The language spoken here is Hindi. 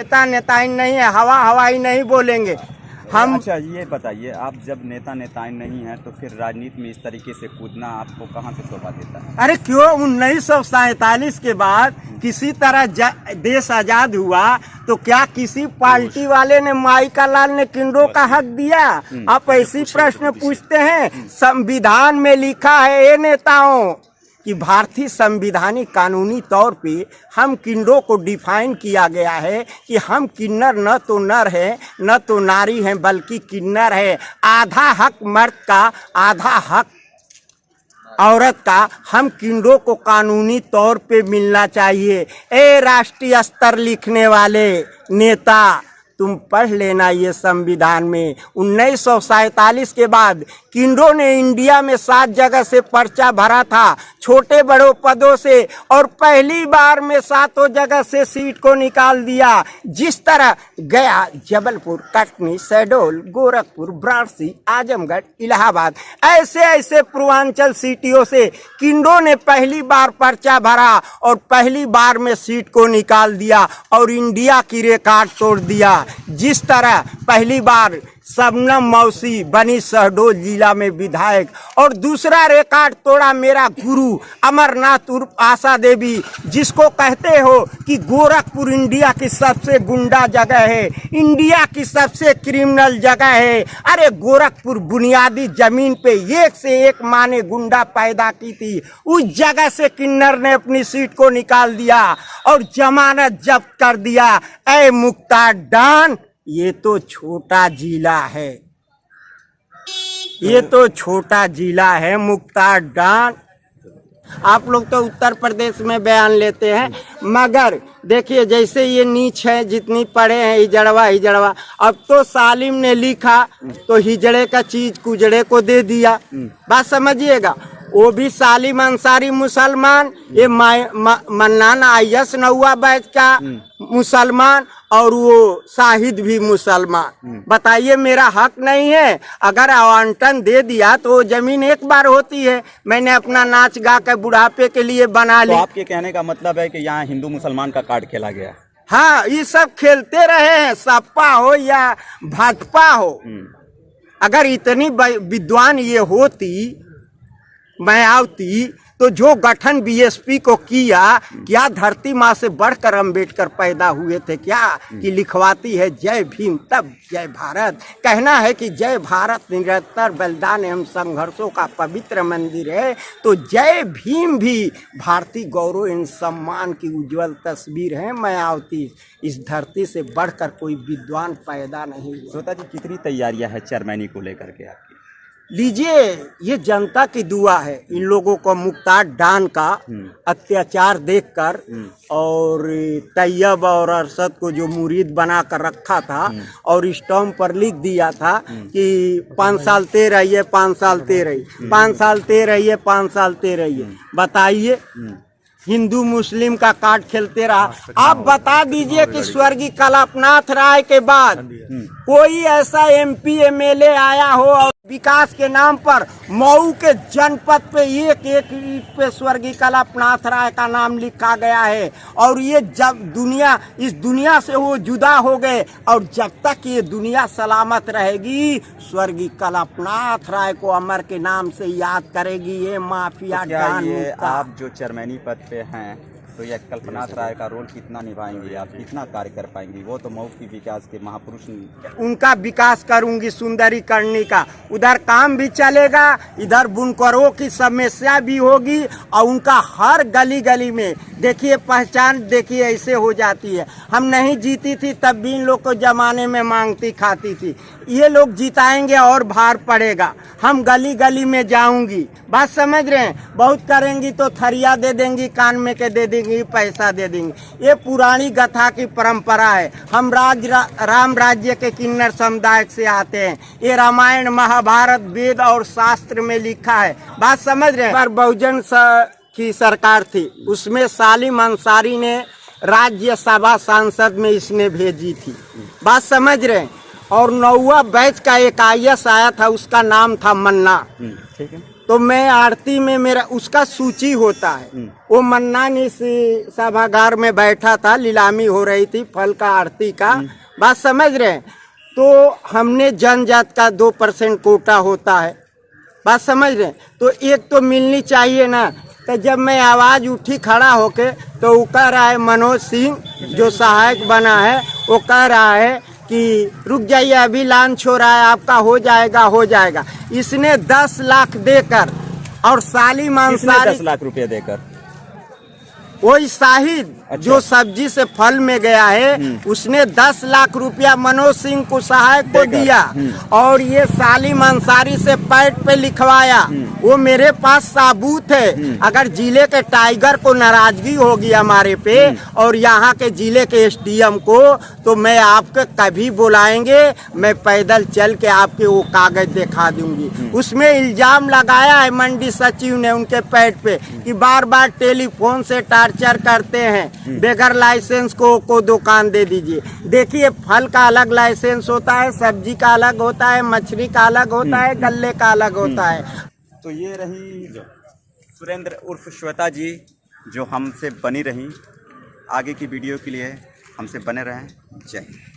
नेता नेताइन नहीं है, हवा हवाई नहीं बोलेंगे हम। अच्छा ये बताइए, आप जब नेता नेताइन नहीं है तो फिर राजनीति में इस तरीके से कूदना आपको कहाँ से शोभा देता है? अरे क्यों, 1947 के बाद किसी तरह देश आजाद हुआ तो क्या किसी पार्टी वाले ने माई का लाल ने किन्नरों का हक दिया? आप ऐसी प्रश्न पूछते हैं। संविधान में लिखा है ये नेताओं कि भारतीय संविधानिक कानूनी तौर पे हम किन्नरों को डिफाइन किया गया है कि हम किन्नर न तो नर है न तो नारी हैं, बल्कि किन्नर है। आधा हक मर्द का, आधा हक औरत का हम किन्नरों को कानूनी तौर पे मिलना चाहिए। ए राष्ट्रीय स्तर लिखने वाले नेता, तुम पढ़ लेना ये संविधान में 1947 के बाद किन्नरों ने इंडिया में 7 जगह से पर्चा भरा था, छोटे बड़ों पदों से, और पहली बार में 7 जगह से सीट को निकाल दिया। जिस तरह गया, जबलपुर, कटनी, शहडोल, गोरखपुर, वाराणसी, आजमगढ़, इलाहाबाद, ऐसे ऐसे पूर्वांचल सीटियों से किन्नरों ने पहली बार पर्चा भरा और पहली बार में सीट को निकाल दिया और इंडिया की रिकॉर्ड तोड़ दिया। जिस तरह पहली बार शबनम मौसी बनी शहडोल जिला में विधायक, और दूसरा रिकॉर्ड तोड़ा मेरा गुरु अमरनाथ उर्फ आशा देवी, जिसको कहते हो कि गोरखपुर इंडिया की सबसे गुंडा जगह है, इंडिया की सबसे क्रिमिनल जगह है। अरे गोरखपुर बुनियादी जमीन पे एक से एक माँ ने गुंडा पैदा की थी, उस जगह से किन्नर ने अपनी सीट को निकाल दिया और जमानत जब्त कर दिया। ऐ मुख्तार डान, ये तो छोटा जिला है, ये तो छोटा जिला है मुख्तार डान। आप लोग तो उत्तर प्रदेश में बयान लेते हैं, मगर देखिए जैसे ये नीच है, जितनी पढ़े हैं हिजड़वा हिजड़वा, अब तो सालिम ने लिखा तो हिजड़े का चीज कुजड़े को दे दिया। बात समझिएगा, वो भी सालिम अंसारी मुसलमान, ये मन्नान आयस नौवा बैच का मुसलमान, और वो शाहिद भी मुसलमान। बताइए मेरा हक नहीं है? अगर आवंटन दे दिया तो जमीन एक बार होती है, मैंने अपना नाच गा के बुढ़ापे के लिए बना ली। तो आपके कहने का मतलब है कि यहाँ हिंदू मुसलमान का कार्ड खेला गया? हाँ, ये सब खेलते रहे हैं, सपा हो या भाजपा हो। अगर इतनी विद्वान ये होती मायावती, तो जो गठन बीएसपी को किया, क्या धरती माँ से बढ़कर अम्बेडकर पैदा हुए थे क्या? कि लिखवाती है जय भीम तब जय भारत। कहना है कि जय भारत निरंतर बलिदान एवं संघर्षों का पवित्र मंदिर है, तो जय भीम भी भारतीय गौरव एवं सम्मान की उज्जवल तस्वीर है। मायावती, इस धरती से बढ़कर कोई विद्वान पैदा नहीं हुआ। श्रोता जी, कितनी तैयारियां है चेयरमैनी को लेकर के आपकी? लीजिए, ये जनता की दुआ है। इन लोगों को मुख्तार डान का अत्याचार देखकर, और तैयब और अरशद को जो मुरीद बना कर रखा था और स्टॉम्प पर लिख दिया था कि 5 साल ते रहिए, 5 साल ते रहिए, 5 साल ते रहिए, 5 साल ते रहिए। बताइए, हिंदू मुस्लिम का कार्ड खेलते रहा। आप बता दीजिए कि स्वर्गीय कल्पनाथ राय के बाद कोई ऐसा एमपी एमएलए आया हो और विकास के नाम पर मऊ के जनपद पे एक एक ईंट पे स्वर्गीय कल्पनाथ राय का नाम लिखा गया है। और ये जब दुनिया, इस दुनिया से वो जुदा हो गए, और जब तक ये दुनिया सलामत रहेगी, स्वर्गीय कल्पनाथ राय को अमर के नाम से याद करेगी ये माफिया डान। ये आप जो चेयरमैनी पद पे हैं, तो यह कल्पनाथ राय का रोल कितना निभाएंगे आप, कितना कार्य कर पाएंगे? वो तो मऊ की विकास के महापुरुष, उनका विकास करूंगी, सुंदरीकरण का। उधर काम भी चलेगा, इधर बुनकरों की समस्या भी होगी, और उनका हर गली गली में देखिए पहचान, देखिए ऐसे हो जाती है। हम नहीं जीती थी तब भी इन लोग को जमाने में मांगती खाती थी, ये लोग जिताएंगे और भार पड़ेगा। हम गली गली में जाऊंगी, बात समझ रहे हैं? बहुत करेंगी तो थरिया दे देंगी, कान में के दे देंगी, पैसा दे देंगे। ये पुरानी गाथा की परंपरा है। हम राम राज्य के किन्नर समुदाय से आते हैं। ये रामायण महाभारत वेद और शास्त्र में लिखा है। बात समझ रहे हैं? पर बहुजन की सरकार थी, उसमें सालिम अंसारी ने राज्यसभा सांसद में इसने भेजी थी। बात समझ रहे हैं? और 9वां बैच का एक आईएएस आया था, उसका नाम था मन्ना। ठीक है। तो मैं आरती में मेरा उसका सूची होता है। वो मन्नान इस सभागार में बैठा था, नीलामी हो रही थी फल का आरती का, बात समझ रहे हैं। तो हमने जनजात का 2% कोटा होता है, बात समझ रहे हैं। तो एक तो मिलनी चाहिए ना। तो जब मैं आवाज़ उठी खड़ा होके, तो वो कह रहा है मनोज सिंह जो सहायक बना है, वो कह रहा है कि रुक जाइए अभी लॉन्च हो रहा है आपका, हो जाएगा हो जाएगा। इसने 10 लाख देकर और साली मांसाहारी 10 लाख रुपए देकर वही शाहिद जो सब्जी से फल में गया है, उसने 10 लाख रुपया मनोज सिंह को सहायक को दिया और ये सालिम अंसारी से पैड पे लिखवाया। वो मेरे पास सबूत है। अगर जिले के टाइगर को नाराजगी होगी हमारे पे और यहाँ के जिले के एसडीएम को, तो मैं आपके कभी बुलाएंगे, मैं पैदल चल के आपके वो कागज दिखा दूंगी। उसमें इल्जाम लगाया है मंडी सचिव ने उनके पैड पे कि बार बार टेलीफोन से टार्चर करते हैं, बेगर लाइसेंस को दुकान दे दीजिए। देखिए फल का अलग लाइसेंस होता है, सब्जी का अलग होता है, मछली का अलग होता है, गल्ले का अलग होता है। तो ये रही सुरेंद्र उर्फ श्वेता जी जो हमसे बनी रही। आगे की वीडियो के लिए हमसे बने रहें। जय हिंद।